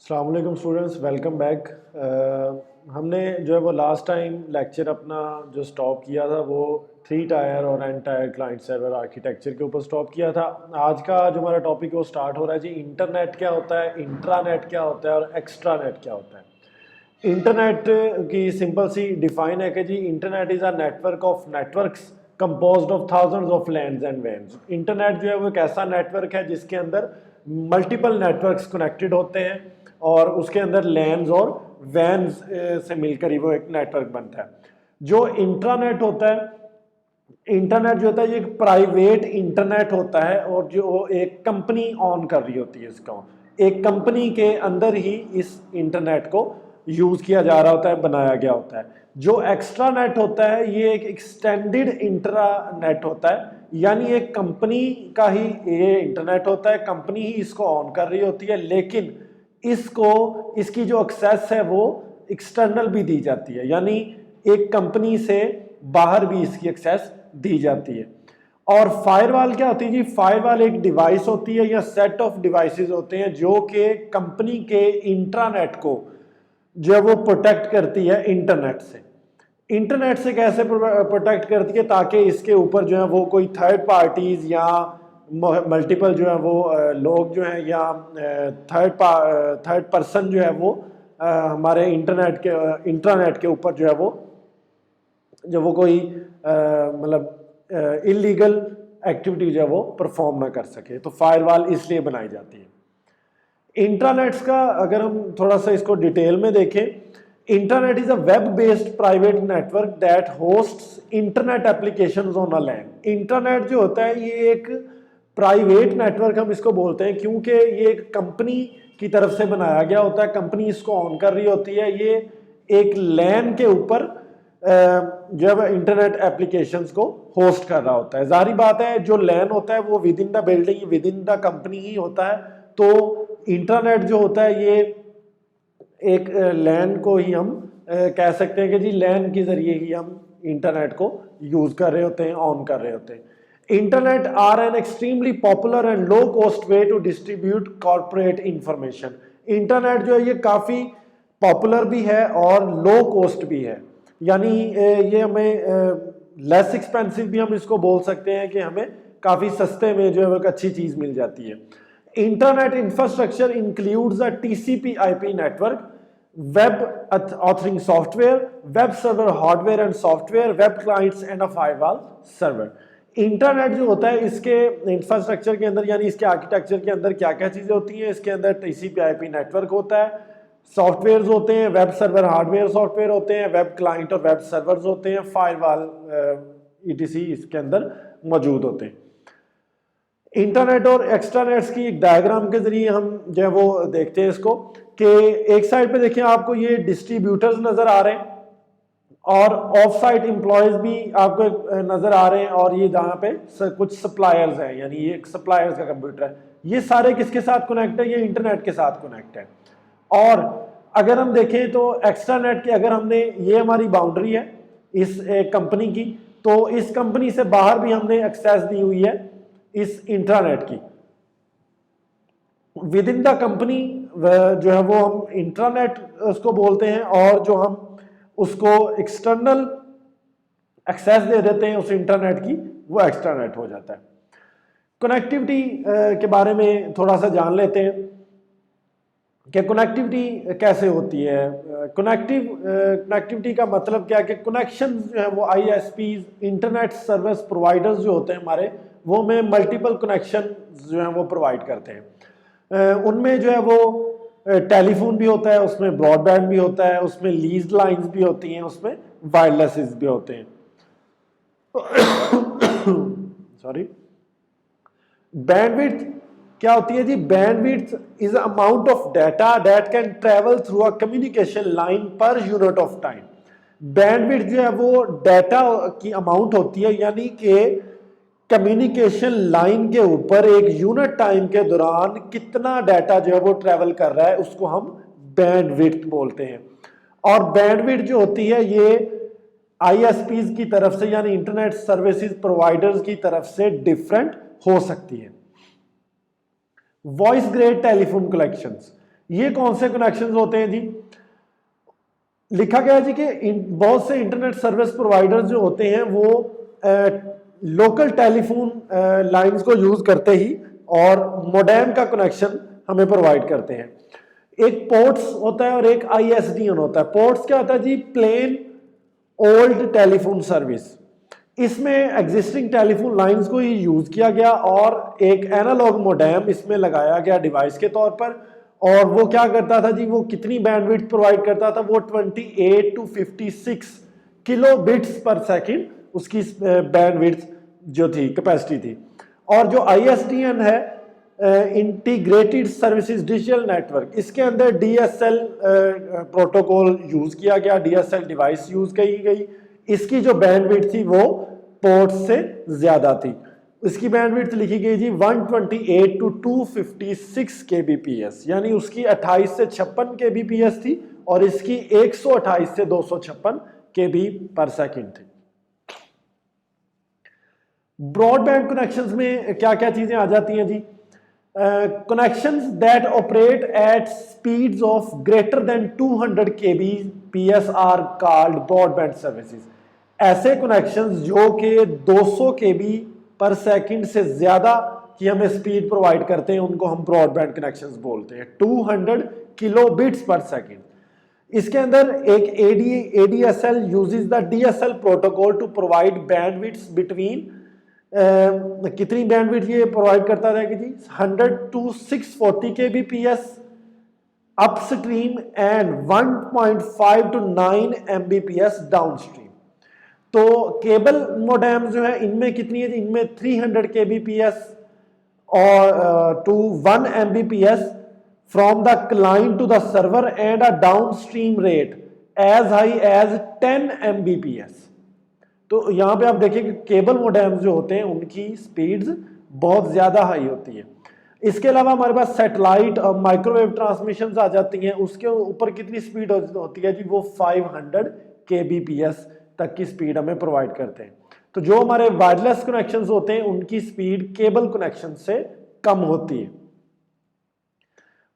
अस्सलाम वालेकुम students, welcome back. हमने जो है वो लास्ट टाइम लेक्चर अपना जो स्टॉप किया था वो 3 टायर और N tier client server architecture के ऊपर स्टॉप किया था। आज का जो हमारा टॉपिक है वो स्टार्ट हो रहा है जी। इंटरनेट क्या होता है, इंट्रानेट क्या होता है और एक्स्ट्रानेट क्या होता है। इंटरनेट की सिंपल सी डिफाइन है कि जी internet is a network of networks composed of thousands of LANs and WANs. Internet जो है वो एक ऐसा नेटवर्क है जिसके अंदर मल्टीपल नेटवर्क्स कनेक्टेड होते हैं और उसके अंदर लैंड्स और वैन्स से मिलकर ही वो एक नेटवर्क बनता है। जो इंट्रानेट होता है, इंटरनेट जो होता है ये एक प्राइवेट इंटरनेट होता है और जो एक कंपनी ऑन कर रही होती है इसका, एक कंपनी के अंदर ही इस इंटरनेट को यूज किया जा रहा होता है, बनाया गया होता है। जो एक्स्ट्रा नेट होता है ये एक एक्सटेंडेड इंट्रानेट होता है, यानी एक कंपनी का ही ये इंटरनेट होता है, कंपनी ही इसको ऑन कर रही होती है, लेकिन इसको इसकी जो एक्सेस है वो एक्सटर्नल भी दी जाती है, यानी एक कंपनी से बाहर भी इसकी एक्सेस दी जाती है। और फायरवॉल क्या होती है जी? फायरवॉल एक डिवाइस होती है या सेट ऑफ डिवाइसेस होते हैं जो कि कंपनी के इंट्रानेट को जो है वो प्रोटेक्ट करती है इंटरनेट से। इंटरनेट से कैसे प्रोटेक्ट करती है? ताकि इसके ऊपर जो है वो कोई थर्ड पार्टीज या मल्टीपल जो है वो लोग जो है या थर्ड पर्सन जो है वो हमारे इंटरनेट के ऊपर जो है वो जब वो कोई मतलब इलीगल एक्टिविटी जो है वो परफॉर्म ना कर सके। तो फायरवॉल इसलिए बनाई जाती है। इंटरनेट्स का अगर हम थोड़ा सा इसको डिटेल में देखें, internet is a web based private network that hosts internet applications on a land. Internet जो होता है ये एक प्राइवेट नेटवर्क हम इसको बोलते हैं क्योंकि ये एक कंपनी की तरफ से बनाया गया होता है, कंपनी इसको ऑन कर रही होती है। ये एक लैन के ऊपर जब इंटरनेट एप्लीकेशंस को होस्ट कर रहा होता है। जाहिर बात है जो लैन होता है वो within the building within the company ही होता है, तो इंटरनेट जो होता है ये एक लैन को ही हम कह सकते हैं कि जी लैन के जरिए ही हम इंटरनेट को यूज कर रहे होते हैं, ऑन कर रहे होते हैं। Internet are an extremely popular and low cost way to distribute corporate information. Internet जो है ये काफ़ी पॉपुलर भी है और लो कॉस्ट भी है, यानी ये हमें लेस एक्सपेंसिव भी हम इसको बोल सकते हैं कि हमें काफ़ी सस्ते में जो है एक अच्छी चीज़ मिल जाती है। Internet infrastructure includes a TCP IP network, web authoring software, web server hardware and software, web clients and a firewall server. Internet जो होता है इसके इंफ्रास्ट्रक्चर के अंदर यानी इसके आर्किटेक्चर के अंदर क्या क्या चीज़ें होती हैं? इसके अंदर टीसीपी आईपी नेटवर्क होता है, सॉफ्टवेयर्स होते हैं, वेब सर्वर हार्डवेयर सॉफ्टवेयर होते हैं, वेब क्लाइंट और वेब सर्वर्स होते हैं, फायरवॉल ईटीसी इसके अंदर मौजूद होते हैं। इंटरनेट और एक्स्ट्रानेट्स की एक डायग्राम के जरिए हम जो है वो देखते हैं इसको कि एक साइड पे देखिए आपको ये डिस्ट्रीब्यूटर्स नजर आ रहे हैं और ऑफ साइट एम्प्लॉयज भी आपको नजर आ रहे हैं, और ये जहाँ पे कुछ सप्लायर्स हैं, यानी ये एक सप्लायर्स का कंप्यूटर है। ये सारे किसके साथ कनेक्ट है? ये इंटरनेट के साथ कनेक्ट है। और अगर हम देखें तो एक्स्ट्रानेट के अगर हमने ये हमारी बाउंड्री है इस कंपनी की, तो इस कंपनी से बाहर भी हमने एक्सेस दी हुई है इस इंट्रानेट की। विद इन द कंपनी जो है वो हम इंट्रानेट उसको बोलते हैं, और जो हम उसको एक्सटर्नल एक्सेस दे देते हैं उस इंटरनेट की, वो एक्स्ट्रानेट हो जाता है। कनेक्टिविटी के बारे में थोड़ा सा जान लेते हैं कि कनेक्टिविटी कैसे होती है। कनेक्टिविटी का मतलब क्या है कि कनेक्शन जो है वो आईएसपीज इंटरनेट सर्विस प्रोवाइडर्स जो होते हैं हमारे, वो में मल्टीपल कनेक्शन जो है वो प्रोवाइड करते हैं। उनमें जो है वो टेलीफोन भी होता है, उसमें ब्रॉडबैंड भी होता है, उसमें लीज लाइंस भी होती हैं, उसमें वायरलेसेस भी होते हैं। सॉरी। बैंडविड्थ क्या होती है जी? Bandwidth is amount of data that can travel through a communication line per unit of time. Bandwidth जो है वो डाटा की अमाउंट होती है, यानी कि कम्युनिकेशन लाइन के ऊपर एक यूनिट टाइम के दौरान कितना डाटा जो है वो ट्रेवल कर रहा है, उसको हम बैंडविड्थ बोलते हैं। और बैंडविड्थ जो होती है ये आईएसपीज की तरफ से यानी इंटरनेट सर्विसेज प्रोवाइडर्स की तरफ से डिफरेंट हो सकती है। वॉइस ग्रेड टेलीफोन कलेक्शंस, ये कौन से कनेक्शंस होते हैं जी? लिखा गया है जी कि बहुत से इंटरनेट सर्विस प्रोवाइडर्स जो होते हैं वो लोकल टेलीफोन लाइंस को यूज करते ही और मोडेम का कनेक्शन हमें प्रोवाइड करते हैं। एक पोर्ट्स होता है और एक ISDN होता है। पोर्ट्स क्या होता है जी? Plain old telephone service. इसमें एग्जिस्टिंग टेलीफोन लाइंस को ही यूज किया गया और एक एनालॉग मोडेम इसमें लगाया गया डिवाइस के तौर पर, और वो क्या करता था जी? वो कितनी बैंडविड्थ प्रोवाइड करता था? वो 28 to 56 किलो बिट्स पर सेकंड उसकी बैंडविड्थ जो थी, कैपेसिटी थी। और जो ISDN है, इंटीग्रेटेड सर्विसेज डिजिटल नेटवर्क, इसके अंदर DSL प्रोटोकॉल यूज किया गया, DSL डिवाइस यूज की गई। इसकी जो बैंडविड्थ थी वो पोर्ट से ज्यादा थी। इसकी बैंडविड्थ लिखी गई जी 128 to 256 kbps, यानी उसकी 28 से 56 kbps थी और इसकी 128 से 256 kb पर सेकंड थी। ब्रॉडबैंड कनेक्शंस में क्या क्या चीजें आ जाती हैं जी? Connections that operate at speeds of greater than 200 kbps are called broadband services. ऐसे कनेक्शंस जो कि 200 kb पर सेकंड से ज्यादा की हमें स्पीड प्रोवाइड करते हैं उनको हम ब्रॉडबैंड कनेक्शंस बोलते हैं। 200 किलोबिट्स पर सेकंड। इसके अंदर एक ADSL uses the DSL protocol to provide bandwidth between कितनी बैंडविड्थ ये प्रोवाइड करता रहेगी जी? 100 to 640 kbps upstream and 1.5 to 9 mbps downstream. तो केबल मोडेम जो है इनमें कितनी है? इनमें 300 kbps और to 1 mbps from the client to the server and a downstream rate as high as 10 mbps। तो यहां पे आप देखिए कि केबल मोडेम जो होते हैं उनकी स्पीड्स बहुत ज्यादा हाई होती है। इसके अलावा हमारे पास सैटेलाइट और माइक्रोवेव ट्रांसमिशन आ जाती हैं, उसके ऊपर कितनी स्पीड होती है जी? वो 500 kbps तक की स्पीड हमें प्रोवाइड करते हैं। तो जो हमारे वायरलेस कनेक्शंस होते हैं उनकी स्पीड केबल कनेक्शन से कम होती है।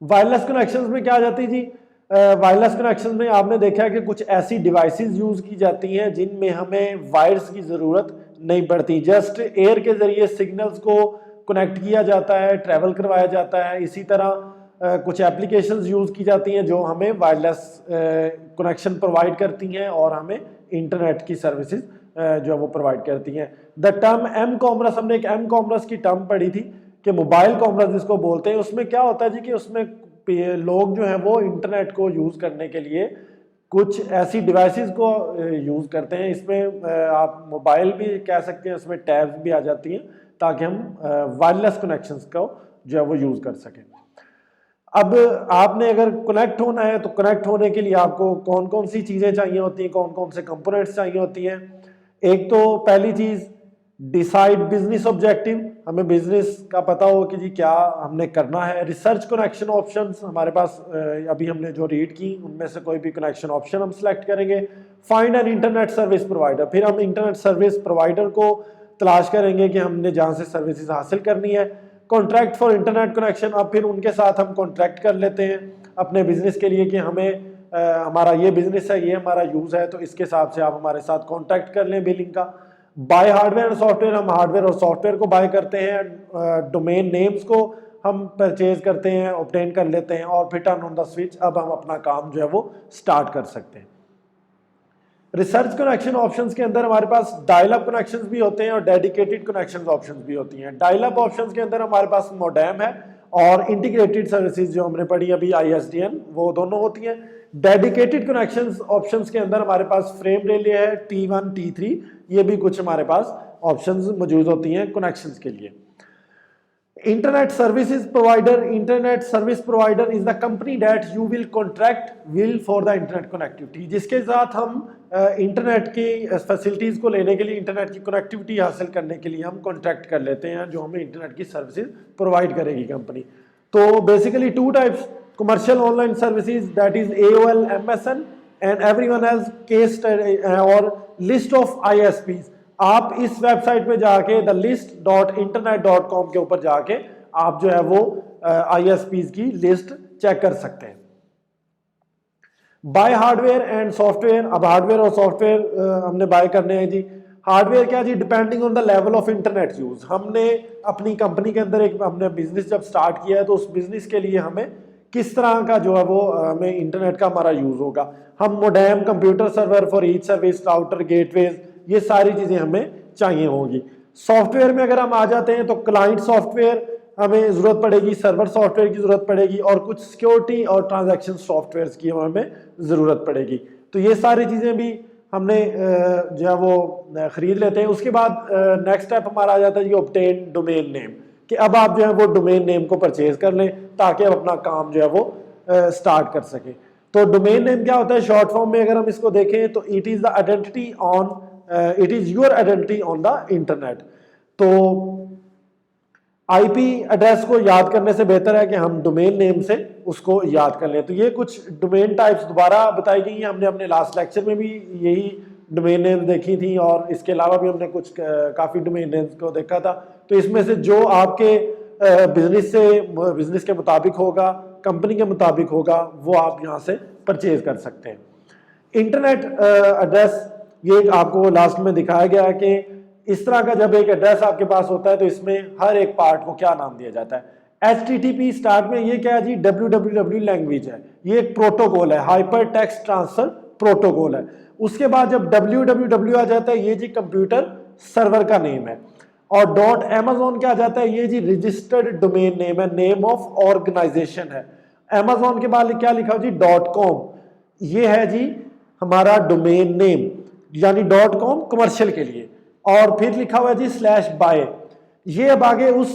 वायरलेस कनेक्शंस में क्या आ जाती है जी? वायरलेस कनेक्शन में आपने देखा है कि कुछ ऐसी डिवाइसेस यूज की जाती हैं जिनमें हमें वायर्स की जरूरत नहीं पड़ती, जस्ट एयर के जरिए सिग्नल्स को कनेक्ट किया जाता है, ट्रैवल करवाया जाता है। इसी तरह कुछ एप्लीकेशंस यूज की जाती हैं जो हमें वायरलेस कनेक्शन प्रोवाइड करती हैं और हमें इंटरनेट की सर्विसेज जो है वो प्रोवाइड करती हैं। द टर्म एम कॉमर्स, हमने एक एम कॉमर्स की टर्म पढ़ी थी कि मोबाइल कॉमर्स जिसको बोलते हैं। उसमें क्या होता है जी कि उसमें लोग जो हैं वो इंटरनेट को यूज करने के लिए कुछ ऐसी डिवाइसेस को यूज करते हैं। इसमें आप मोबाइल भी कह सकते हैं, इसमें टैब्स भी आ जाती हैं ताकि हम वायरलेस कनेक्शंस को जो है वो यूज कर सकें। अब आपने अगर कनेक्ट होना है तो कनेक्ट होने के लिए आपको कौन कौन सी चीजें चाहिए होती हैं, कौन कौन से कंपोनेंट्स चाहिए होती हैं? एक तो पहली चीज डिसाइड बिजनेस ऑब्जेक्टिव, हमें बिजनेस का पता हो कि जी क्या हमने करना है। रिसर्च कनेक्शन ऑप्शंस, हमारे पास अभी हमने जो रीड की उनमें से कोई भी कनेक्शन ऑप्शन हम सेलेक्ट करेंगे। Find an internet service provider, फिर हम इंटरनेट सर्विस प्रोवाइडर को तलाश करेंगे कि हमने जहाँ से सर्विसेज हासिल करनी है। कॉन्ट्रैक्ट फॉर इंटरनेट कनेक्शन, अब फिर उनके साथ हम कॉन्ट्रैक्ट कर लेते हैं अपने बिजनेस के लिए कि हमें हमारा ये बिजनेस है, ये हमारा यूज है, तो इसके हिसाब से आप हमारे साथ कॉन्ट्रैक्ट कर लें बिलिंग का। बाय हार्डवेयर और सॉफ्टवेयर, हम हार्डवेयर और सॉफ्टवेयर को बाय करते हैं। डोमेन नेम्स को हम परचेज करते हैं, ऑब्टेन कर लेते हैं और फिर टर्न ऑन द स्विच, अब हम अपना काम जो है वो स्टार्ट कर सकते हैं। रिसर्च कनेक्शन ऑप्शंस के अंदर हमारे पास डायल अप कनेक्शंस भी होते हैं और डेडिकेटेड कनेक्शंस ऑप्शंस भी होती हैं। डायल अप ऑप्शंस के अंदर हमारे पास मोडेम है और इंटीग्रेटेड सर्विसेज जो हमने पढ़ी अभी ISDN, वो दोनों होती हैं। डेडिकेटेड कनेक्शंस ऑप्शंस के अंदर हमारे पास फ्रेम रिले है, T1 T3, ये भी कुछ हमारे पास ऑप्शंस मौजूद होती हैं कनेक्शंस के लिए। Internet services provider, internet service provider is the company that you will contract will for the internet connectivity, जिसके साथ हम इंटरनेट की फैसिलिटीज को लेने के लिए, इंटरनेट की कनेक्टिविटी हासिल करने के लिए हम कॉन्ट्रैक्ट कर लेते हैं, जो हमें इंटरनेट की सर्विसेज प्रोवाइड करेगी कंपनी। तो basically two types, commercial online services that is AOL MSN and everyone else case और लिस्ट ऑफ ISPs। आप इस वेबसाइट पे जाके thelist.internet.com के ऊपर जाके आप जो है वो ISPs की लिस्ट चेक कर सकते हैं। बाय हार्डवेयर एंड सॉफ्टवेयर, अब हार्डवेयर और सॉफ्टवेयर हमने बाय करने हैं जी। हार्डवेयर क्या जी, depending on the level of internet use. हमने अपनी कंपनी के अंदर एक हमने बिजनेस जब स्टार्ट किया है तो उस बिजनेस के लिए हमें किस तरह का जो है वो हमें इंटरनेट का हमारा यूज होगा। हम modem, computer server for each service, router, gateways, ये सारी चीजें हमें चाहिए होगी। सॉफ्टवेयर में अगर हम आ जाते हैं तो क्लाइंट सॉफ्टवेयर हमें जरूरत पड़ेगी, सर्वर सॉफ्टवेयर की जरूरत पड़ेगी और कुछ सिक्योरिटी और ट्रांजैक्शन सॉफ्टवेयर की हमें जरूरत पड़ेगी। तो ये सारी चीजें भी हमने जो है वो खरीद लेते हैं। उसके बाद नेक्स्ट स्टेप हमारा आ जाता है जी ऑब्टेन डोमेन नेम, कि अब आप जो है वो डोमेन नेम को परचेज कर लें ताकि आप अपना काम जो है वो स्टार्ट कर सकें। तो डोमेन नेम क्या होता है, शॉर्ट फॉर्म में अगर हम इसको देखें तो it is the identity on, it is your identity on the internet. तो आईपी एड्रेस को याद करने से बेहतर है कि हम डोमेन नेम से उसको याद कर लें। तो ये कुछ डोमेन टाइप्स दोबारा बताई गई हैं, हमने अपने लास्ट लेक्चर में भी यही डोमेन नेम देखी थी और इसके अलावा भी हमने कुछ काफ़ी डोमेन नेम्स को देखा था। तो इसमें से जो आपके बिजनेस के मुताबिक होगा, कंपनी के मुताबिक होगा, वो आप यहाँ से परचेज कर सकते हैं। इंटरनेट एड्रेस ये आपको लास्ट में दिखाया गया है कि इस तरह का जब एक एड्रेस आपके पास होता है तो इसमें हर एक पार्ट को क्या नाम दिया जाता है। HTTP स्टार्ट में ये क्या है जी, www लैंग्वेज है, ये एक प्रोटोकॉल है, हाइपर टेक्स्ट ट्रांसफर प्रोटोकॉल है। उसके बाद जब www आ जाता है ये जी कंप्यूटर सर्वर का नेम है। और .amazon क्या आ जाता है, ये जी रजिस्टर्ड डोमेन नेम है, नेम ऑफ ऑर्गेनाइजेशन है। Amazon के बाद क्या लिखा हो जी .com, ये है जी हमारा डोमेन नेम, यानी .com कमर्शियल के लिए। और फिर लिखा हुआ है जी /by, ये अब आगे उस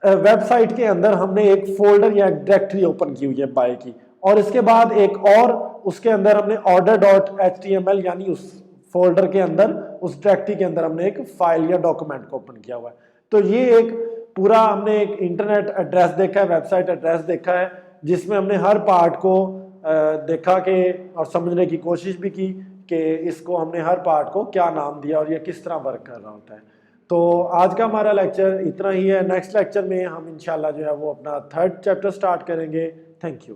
वेबसाइट के अंदर हमने एक फोल्डर या डायरेक्टरी ओपन की हुई है बाय की, और इसके बाद एक और उसके अंदर हमने order.html यानी उस फोल्डर के अंदर, उस डायरेक्टरी के अंदर हमने एक फाइल या डॉक्यूमेंट को ओपन किया हुआ है। तो ये एक पूरा हमने एक इंटरनेट एड्रेस देखा है, वेबसाइट एड्रेस देखा है, जिसमें हमने हर पार्ट को देखा के और समझने की कोशिश भी की कि इसको हमने हर पार्ट को क्या नाम दिया और ये किस तरह वर्क कर रहा होता है। तो आज का हमारा लेक्चर इतना ही है। नेक्स्ट लेक्चर में हम इंशाल्लाह जो है वो अपना 3rd चैप्टर स्टार्ट करेंगे। Thank you.